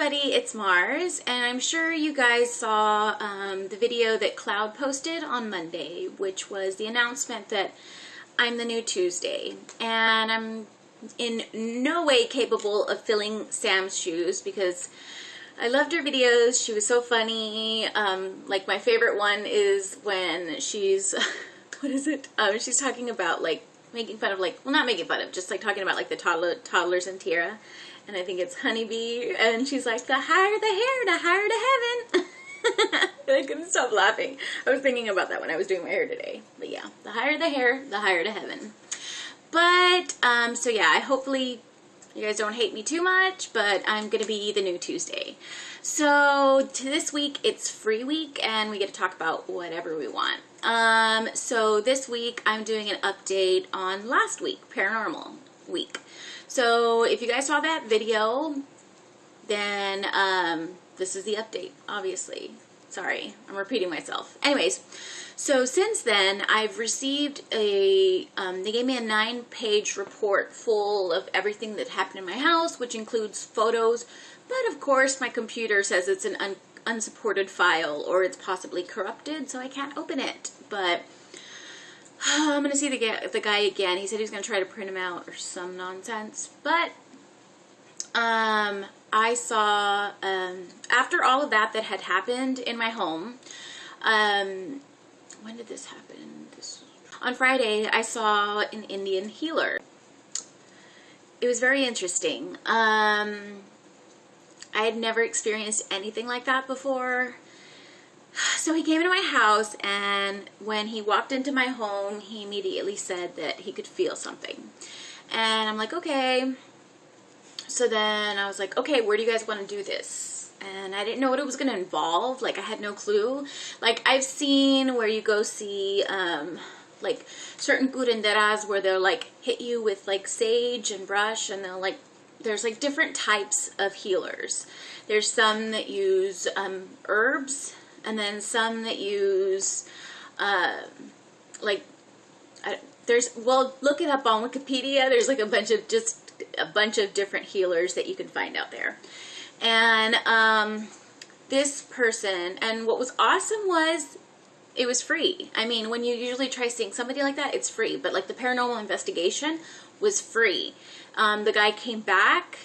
everybody, it's Mars, and I'm sure you guys saw the video that Cloud posted on Monday, which was the announcement that I'm the new Tuesday, and I'm in no way capable of filling Sam's shoes because I loved her videos. She was so funny. Like my favorite one is when she's, what is it? She's talking about like making fun of like, well, not making fun of, just like talking about like the toddlers in Tierra. And I think it's Honeybee, and she's like, the higher the hair, the higher to heaven. I couldn't stop laughing. I was thinking about that when I was doing my hair today. But yeah, the higher the hair, the higher to heaven. But, so yeah, hopefully you guys don't hate me too much, but I'm going to be the new Tuesday. So this week, it's free week, and we get to talk about whatever we want. So this week, I'm doing an update on last week, Paranormal week. So if you guys saw that video, then this is the update, obviously. Sorry, I'm repeating myself. Anyways, so since then, I've received they gave me a 9-page report full of everything that happened in my house, which includes photos, but of course my computer says it's an unsupported file or it's possibly corrupted, so I can't open it. But I'm going to see the guy again. He said he was going to try to print him out or some nonsense. But I saw, after all of that had happened in my home, when did this happen? On Friday, I saw an Indian healer. It was very interesting. I had never experienced anything like that before. So he came into my house, and when he walked into my home, he immediately said that he could feel something. And I'm like, okay. So then I was like, okay, where do you guys want to do this? And I didn't know what it was going to involve. Like, I had no clue. Like, I've seen where you go see, like, certain curanderas where they'll, like, hit you with, like, sage and brush, and they'll, like, there's, like, different types of healers. There's some that use herbs, and then some that use, well, look it up on Wikipedia. There's like a bunch of different healers that you can find out there. And this person, and what was awesome was it was free. I mean, when you usually try seeing somebody like that, it's free. But like the paranormal investigation was free. The guy came back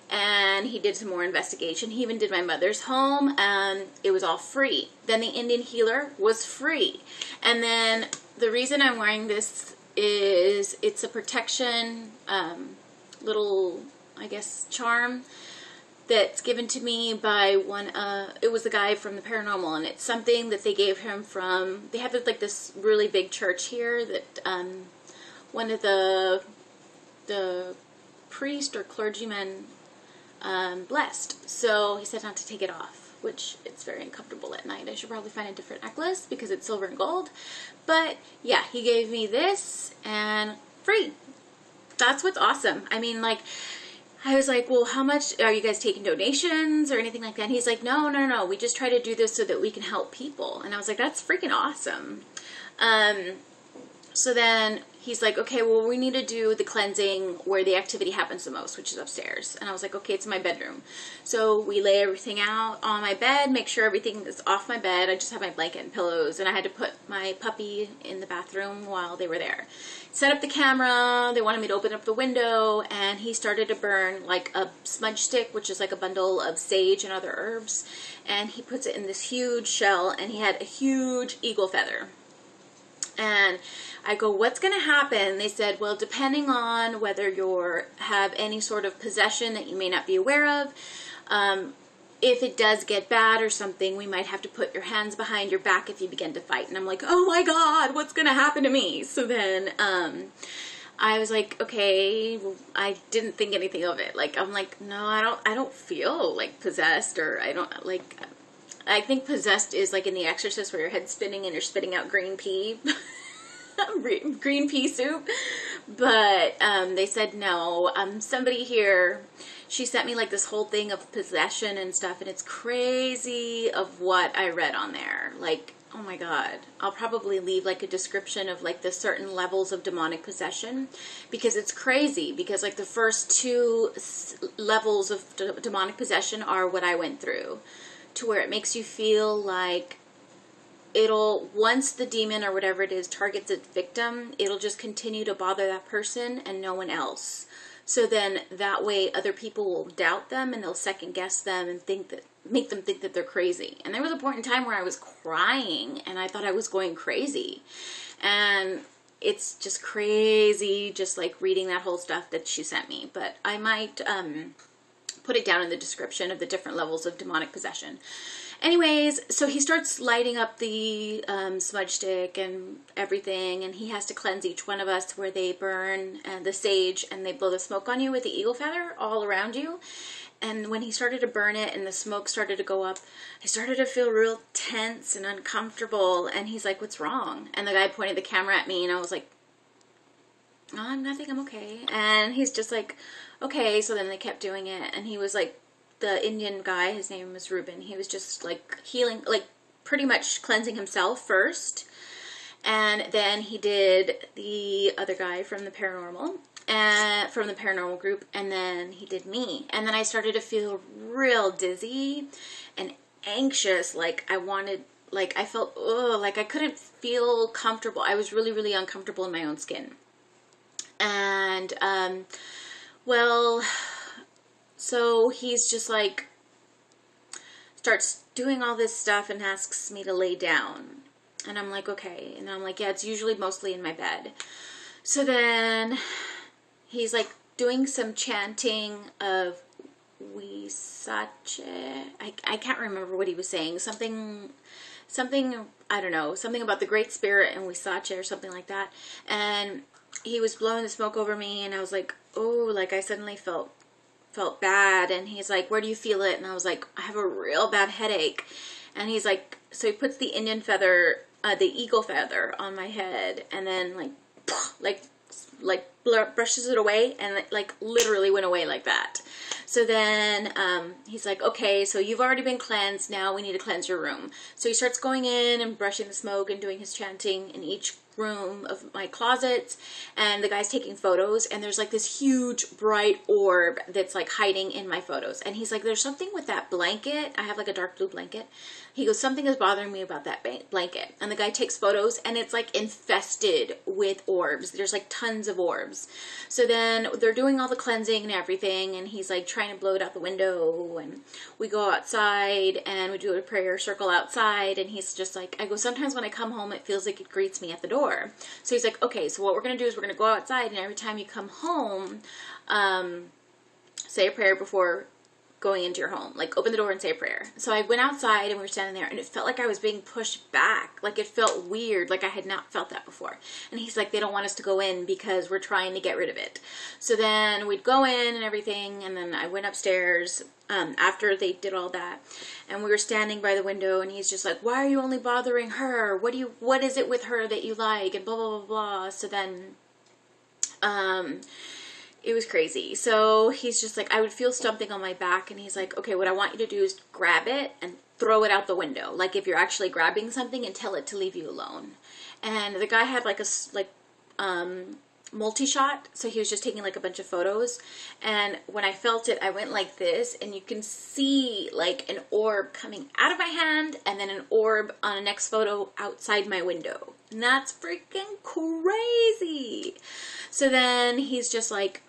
and he did some more investigation. He even did my mother's home, and it was all free. Then the Indian healer was free. And then the reason I'm wearing this is it's a protection little, I guess, charm that's given to me by one, it was the guy from the Paranormal, and it's something that they gave him from, they have like this really big church here that one of the priest or clergymen blessed. So he said not to take it off, which it's very uncomfortable at night. I should probably find a different necklace because it's silver and gold. But yeah, he gave me this and free. That's what's awesome. I mean, like, I was like, well, how much are you guys taking donations or anything like that? And he's like, no. We just try to do this so that we can help people. And I was like, that's freaking awesome. So then he's like, okay, well, we need to do the cleansing where the activity happens the most, which is upstairs. And I was like, okay, it's in my bedroom. So we lay everything out on my bed, make sure everything is off my bed. I just have my blanket and pillows, and I had to put my puppy in the bathroom while they were there. Set up the camera. They wanted me to open up the window, and he started to burn like a smudge stick, which is like a bundle of sage and other herbs. And he puts it in this huge shell, and he had a huge eagle feather. And I go, what's going to happen? They said, well, depending on whether you have any sort of possession that you may not be aware of, if it does get bad or something, we might have to put your hands behind your back if you begin to fight. And I'm like, oh my God, what's going to happen to me? So then I was like, okay, well, I didn't think anything of it. Like, I'm like, no, I don't feel like possessed, or I don't like... I think possessed is like in The Exorcist where your head's spinning and you're spitting out green pea. Green pea soup. But they said no. Somebody here, she sent me like this whole thing of possession and stuff, and it's crazy of what I read on there. Like, oh my God, I'll probably leave like a description of like the certain levels of demonic possession, because it's crazy, because like the first two levels of demonic possession are what I went through, to where it makes you feel like it'll, once the demon or whatever it is targets its victim, it'll just continue to bother that person and no one else. So then that way other people will doubt them and they'll second guess them and make them think that they're crazy. And there was a point in time where I was crying and I thought I was going crazy. And it's just crazy, just like reading that whole stuff that she sent me. But I might put it down in the description of the different levels of demonic possession. Anyways, so he starts lighting up the smudge stick and everything, and he has to cleanse each one of us, where they burn the sage and they blow the smoke on you with the eagle feather all around you. And when he started to burn it and the smoke started to go up, I started to feel real tense and uncomfortable. And he's like, "What's wrong?" And the guy pointed the camera at me and I was like, "Oh, nothing, I'm okay." And he's just like, "Okay." So then they kept doing it, and he was like, the Indian guy, his name was Ruben, he was just like healing, like pretty much cleansing himself first. And then he did the other guy from the paranormal group, and then he did me. And then I started to feel real dizzy and anxious, like I wanted, like I felt, like I couldn't feel comfortable. I was really, really uncomfortable in my own skin. And, well, so he's just like, starts doing all this stuff and asks me to lay down. And I'm like, okay. And I'm like, yeah, it's usually mostly in my bed. So then he's like doing some chanting of Ouija. I can't remember what he was saying. Something, I don't know, something about the Great Spirit and Ouija or something like that. And he was blowing the smoke over me, and I was like, oh, like I suddenly felt bad. And he's like, "Where do you feel it?" And I was like, "I have a real bad headache." And he's like, so he puts the Indian feather, the eagle feather on my head, and then like brushes it away, and it like literally went away like that. So then he's like, "Okay, so you've already been cleansed, now we need to cleanse your room." So he starts going in and brushing the smoke and doing his chanting in each room of my closets, and the guy's taking photos, and there's like this huge bright orb that's like hiding in my photos. And he's like, "There's something with that blanket." I have like a dark blue blanket. He goes, "Something is bothering me about that blanket." And the guy takes photos, and it's like infested with orbs. There's like tons of orbs. So then they're doing all the cleansing and everything, and he's like trying to blow it out the window, and we go outside and we do a prayer circle outside. And he's just like, I go, "Sometimes when I come home, it feels like it greets me at the door." So he's like, "Okay, so what we're going to do is we're going to go outside, and every time you come home, say a prayer before going into your home. Like, open the door and say a prayer." So I went outside, and we were standing there, and it felt like I was being pushed back. Like, it felt weird. Like, I had not felt that before. And he's like, "They don't want us to go in because we're trying to get rid of it." So then we'd go in and everything, and then I went upstairs after they did all that, and we were standing by the window, and he's just like, "Why are you only bothering her? What is it with her that you like?" And blah, blah, blah, blah. So then, it was crazy. So he's just like, I would feel something on my back, and he's like, "Okay, what I want you to do is grab it and throw it out the window. Like if you're actually grabbing something, and tell it to leave you alone." And the guy had like multi-shot, so he was just taking like a bunch of photos. And when I felt it, I went like this, and you can see like an orb coming out of my hand, and then an orb on the next photo outside my window. And that's freaking crazy. So then he's just like,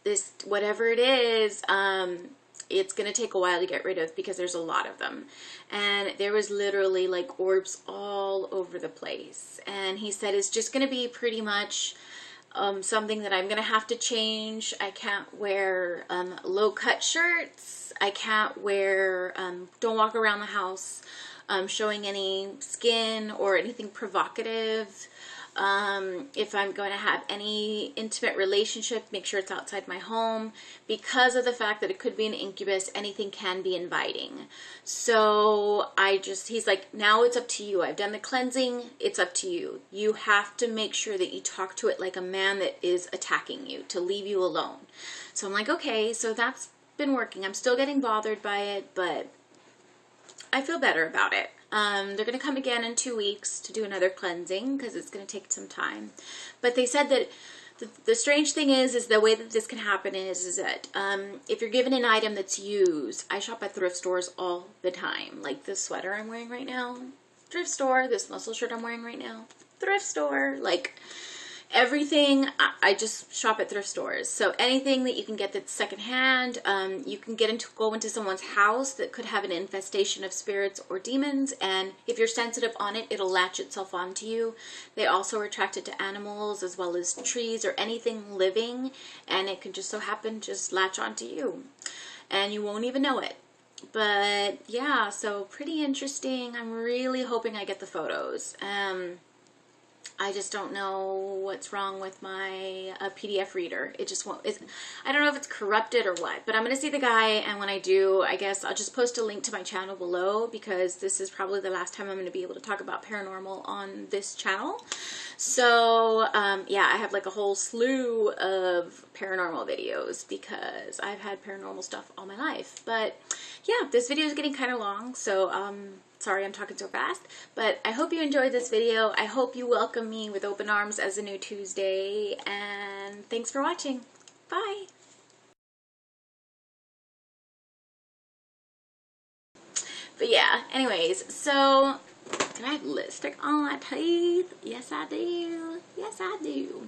"This, whatever it is, it's going to take a while to get rid of because there's a lot of them." And there was literally like orbs all over the place. And he said, "It's just going to be pretty much something that I'm going to have to change. I can't wear low-cut shirts. I can't wear, don't walk around the house showing any skin or anything provocative. If I'm going to have any intimate relationship, make sure it's outside my home, because of the fact that it could be an incubus. Anything can be inviting." So he's like, "Now it's up to you. I've done the cleansing. It's up to you. You have to make sure that you talk to it like a man that is attacking you, to leave you alone." So I'm like, okay, so that's been working. I'm still getting bothered by it, but I feel better about it. They're going to come again in 2 weeks to do another cleansing because it's going to take some time. But they said that the strange thing is the way that this can happen is that if you're given an item that's used, I shop at thrift stores all the time. Like this sweater I'm wearing right now, thrift store. This muscle shirt I'm wearing right now, thrift store. Like everything, I just shop at thrift stores. So anything that you can get that's secondhand, you can go into someone's house that could have an infestation of spirits or demons, and if you're sensitive on it, it'll latch itself onto you. They also are attracted to animals as well as trees or anything living, and it can just so happen just latch onto you, and you won't even know it. But yeah, so pretty interesting. I'm really hoping I get the photos. I just don't know what's wrong with my PDF reader. It just won't. I don't know if it's corrupted or what, but I'm going to see the guy, and when I do, I guess I'll just post a link to my channel below, because this is probably the last time I'm going to be able to talk about paranormal on this channel. So, yeah, I have like a whole slew of paranormal videos because I've had paranormal stuff all my life. But yeah, this video is getting kind of long, so sorry I'm talking so fast, but I hope you enjoyed this video. I hope you welcome me with open arms as a new Tuesday, and thanks for watching. Bye! But yeah, anyways, so, do I have lipstick on my teeth? Yes, I do. Yes, I do.